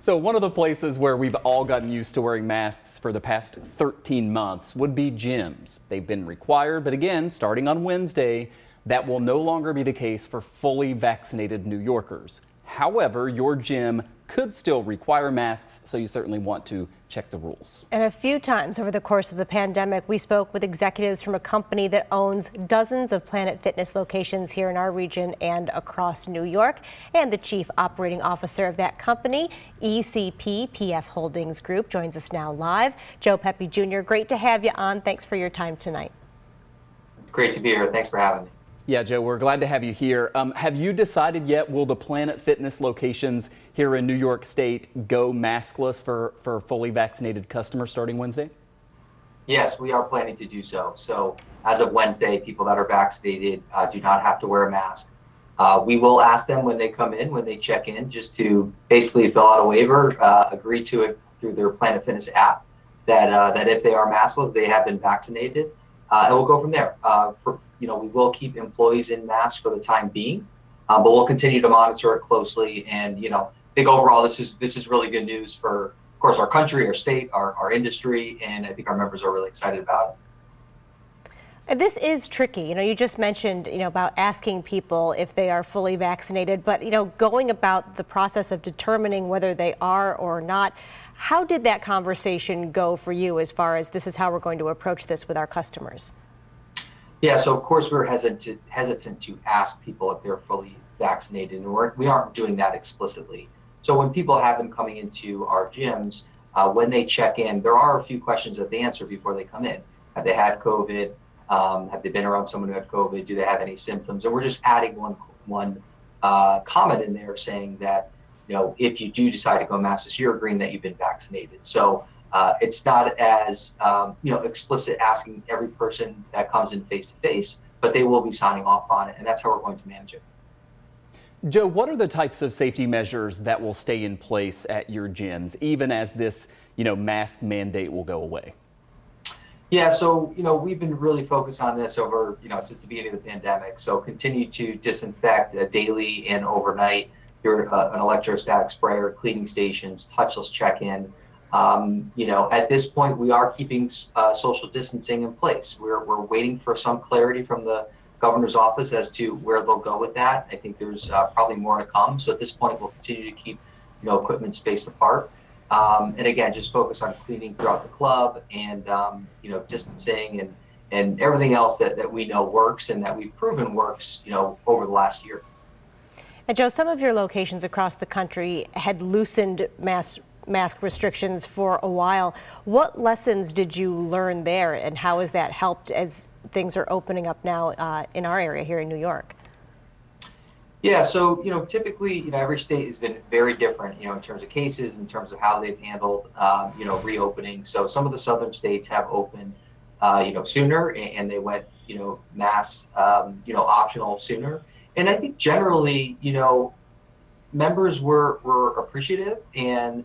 So one of the places where we've all gotten used to wearing masks for the past 13 months would be gyms. They've been required, but again, starting on Wednesday, that will no longer be the case for fully vaccinated New Yorkers. However, your gym could still require masks, so you certainly want to check the rules. And a few times over the course of the pandemic, we spoke with executives from a company that owns dozens of Planet Fitness locations here in our region and across New York. And the chief operating officer of that company, ECP PF Holdings Group, joins us now live. Joe Pepe Jr., great to have you on. Thanks for your time tonight. Great to be here. Thanks for having me. Yeah, Joe, we're glad to have you here. Have you decided yet, will the Planet Fitness locations here in New York State go maskless for fully vaccinated customers starting Wednesday? Yes, we are planning to do so. So as of Wednesday, people that are vaccinated do not have to wear a mask. We will ask them when they come in, when they check in, just to basically fill out a waiver, agree to it through their Planet Fitness app, that if they are maskless, they have been vaccinated, and we'll go from there. We will keep employees in masks for the time being, but we'll continue to monitor it closely. And I think overall this is really good news for, of course, our country, our state, our industry, and I think our members are really excited about it. And this is tricky. You just mentioned about asking people if they are fully vaccinated, but going about the process of determining whether they are or not. How did that conversation go for you as far as this is how we're going to approach this with our customers? Yeah, so of course we're hesitant to ask people if they're fully vaccinated, and we aren't doing that explicitly. So when people have them coming into our gyms, when they check in, there are a few questions that they answer before they come in. Have they had COVID? Have they been around someone who had COVID? Do they have any symptoms? And we're just adding one comment in there saying that if you do decide to go maskless, you're agreeing that you've been vaccinated. So it's not as explicit asking every person that comes in face to face, but they will be signing off on it, and that's how we're going to manage it. Joe, what are the types of safety measures that will stay in place at your gyms, even as this mask mandate will go away? Yeah, so we've been really focused on this over since the beginning of the pandemic. So continue to disinfect daily and overnight. An electrostatic sprayer, cleaning stations, touchless check-in. At this point, we are keeping social distancing in place. We're waiting for some clarity from the governor's office as to where they'll go with that. I think there's probably more to come. So at this point, we'll continue to keep equipment spaced apart. And again, just focus on cleaning throughout the club and distancing and everything else that we know works and that we've proven works over the last year. And Joe, some of your locations across the country had loosened mask restrictions for a while. What lessons did you learn there, and how has that helped as things are opening up now in our area here in New York? Yeah, so typically every state has been very different in terms of cases, in terms of how they've handled reopening. So some of the southern states have opened sooner, and they went mask optional sooner. And I think generally members were appreciative, and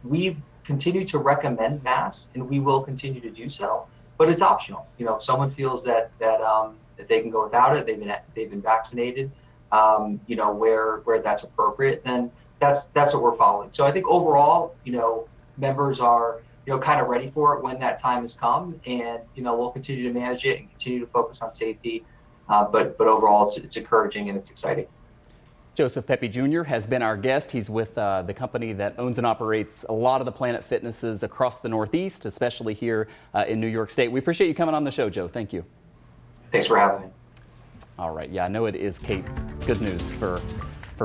we've continued to recommend masks, and we will continue to do so. But it's optional. If someone feels that they can go without it, they've been vaccinated, where that's appropriate, then that's what we're following. So I think overall, members are kind of ready for it when that time has come, and we'll continue to manage it and continue to focus on safety. But overall, it's encouraging and it's exciting. Joseph Pepe Jr. has been our guest. He's with the company that owns and operates a lot of the Planet Fitnesses across the Northeast, especially here in New York State. We appreciate you coming on the show, Joe. Thank you. Thanks for having me. All right. Yeah, I know it is, Kate, good news for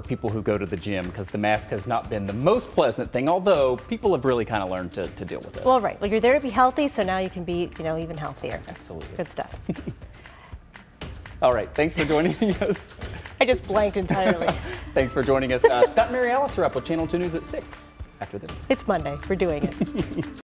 people who go to the gym, because the mask has not been the most pleasant thing, although people have really kind of learned to deal with it. Well, right. Well, you're there to be healthy, so now you can be, even healthier. Absolutely. Good stuff. All right. Thanks for joining us. I just blanked entirely. Thanks for joining us. Scott and Mary Alice are up with Channel 2 News at 6 after this. It's Monday. We're doing it.